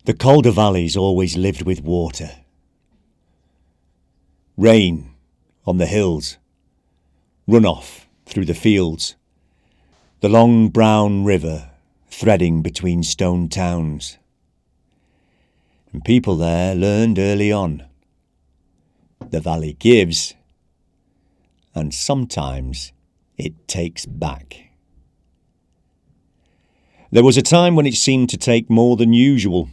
The Calder Valley's always lived with water. Rain on the hills, runoff through the fields, the long brown river threading between stone towns. And people there learned early on. The valley gives, and sometimes it takes back. There was a time when it seemed to take more than usual.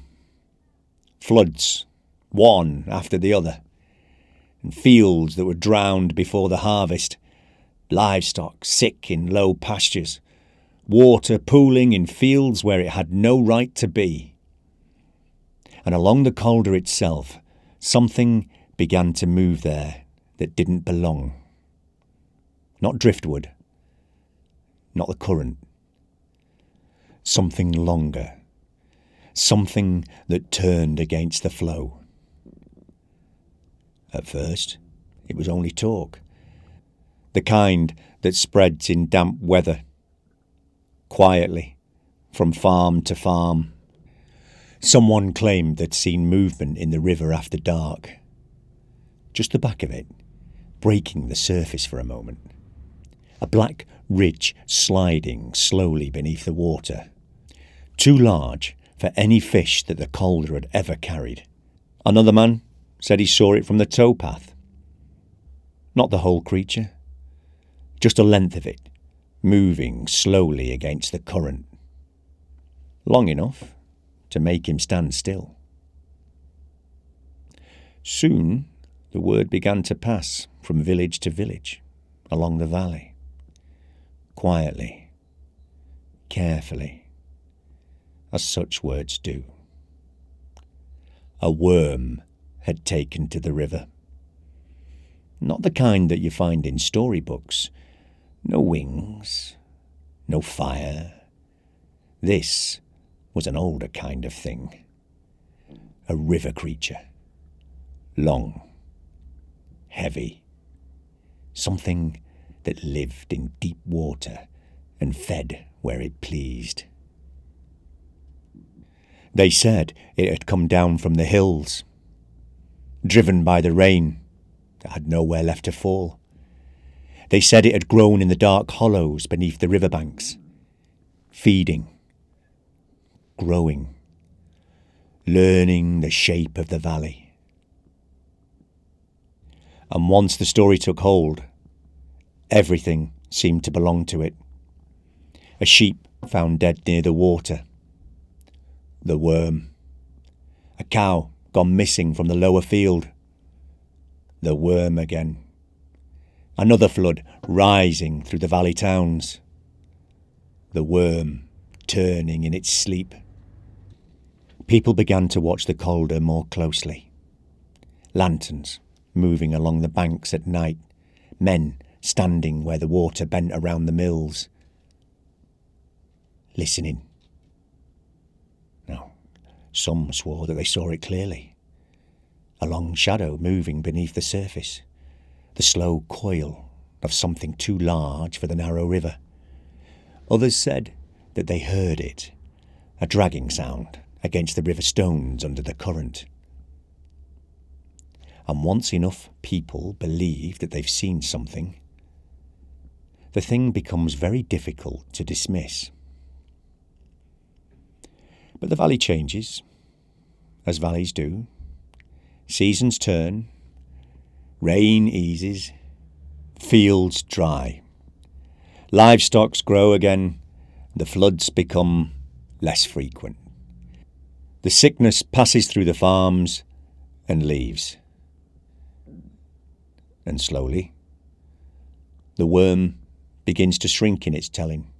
Floods, one after the other, and fields that were drowned before the harvest, livestock sick in low pastures, water pooling in fields where it had no right to be. And along the Calder itself, something began to move there that didn't belong. Not driftwood, not the current. Something longer. Something that turned against the flow. At first, it was only talk. The kind that spreads in damp weather. Quietly, from farm to farm. Someone claimed they'd seen movement in the river after dark. Just the back of it, breaking the surface for a moment. A black ridge sliding slowly beneath the water. Too large for any fish that the Calder had ever carried. Another man said he saw it from the towpath. Not the whole creature, just a length of it, moving slowly against the current. Long enough to make him stand still. Soon the word began to pass from village to village along the valley. Quietly, carefully, as such words do. A Wyrm had taken to the river. Not the kind that you find in storybooks. No wings, no fire. This was an older kind of thing. A river creature. Long, heavy. Something that lived in deep water and fed where it pleased. They said it had come down from the hills, driven by the rain that had nowhere left to fall. They said it had grown in the dark hollows beneath the riverbanks, feeding, growing, learning the shape of the valley. And once the story took hold, everything seemed to belong to it. A sheep found dead near the water. The Wyrm. A cow gone missing from the lower field. The Wyrm again. Another flood rising through the valley towns. The Wyrm turning in its sleep. People began to watch the Calder more closely. Lanterns moving along the banks at night. Men standing where the water bent around the mills. Listening. Now, some swore that they saw it clearly. A long shadow moving beneath the surface. The slow coil of something too large for the narrow river. Others said that they heard it, a dragging sound against the river stones under the current. And once enough people believe that they've seen something, the thing becomes very difficult to dismiss. But the valley changes, as valleys do. Seasons turn, rain eases, fields dry. Livestock grow again, the floods become less frequent. The sickness passes through the farms and leaves. And slowly, the Wyrm begins to shrink in its telling.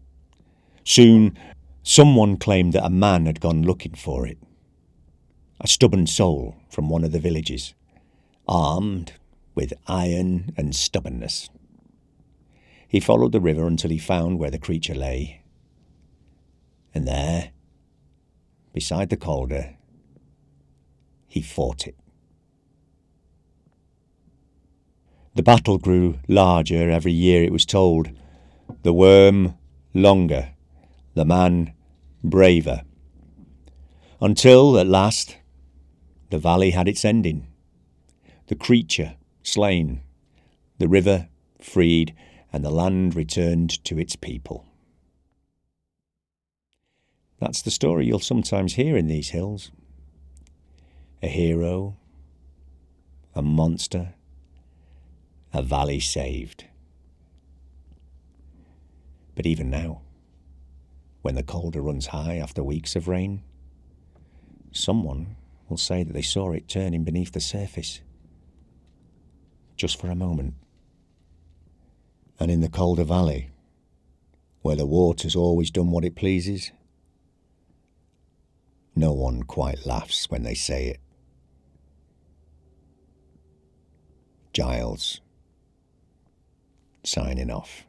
Soon, someone claimed that a man had gone looking for it. A stubborn soul from one of the villages, armed with iron and stubbornness. He followed the river until he found where the creature lay. And there, beside the Calder, he fought it. The battle grew larger every year, it was told. The Wyrm longer, the man braver. Until, at last, the valley had its ending. The creature slain, the river freed, and the land returned to its people. That's the story you'll sometimes hear in these hills. A hero, a monster, a valley saved. But even now, when the Calder runs high after weeks of rain, someone will say that they saw it turning beneath the surface, just for a moment. And in the Calder Valley, where the water's always done what it pleases, no one quite laughs when they say it. Giles, signing off.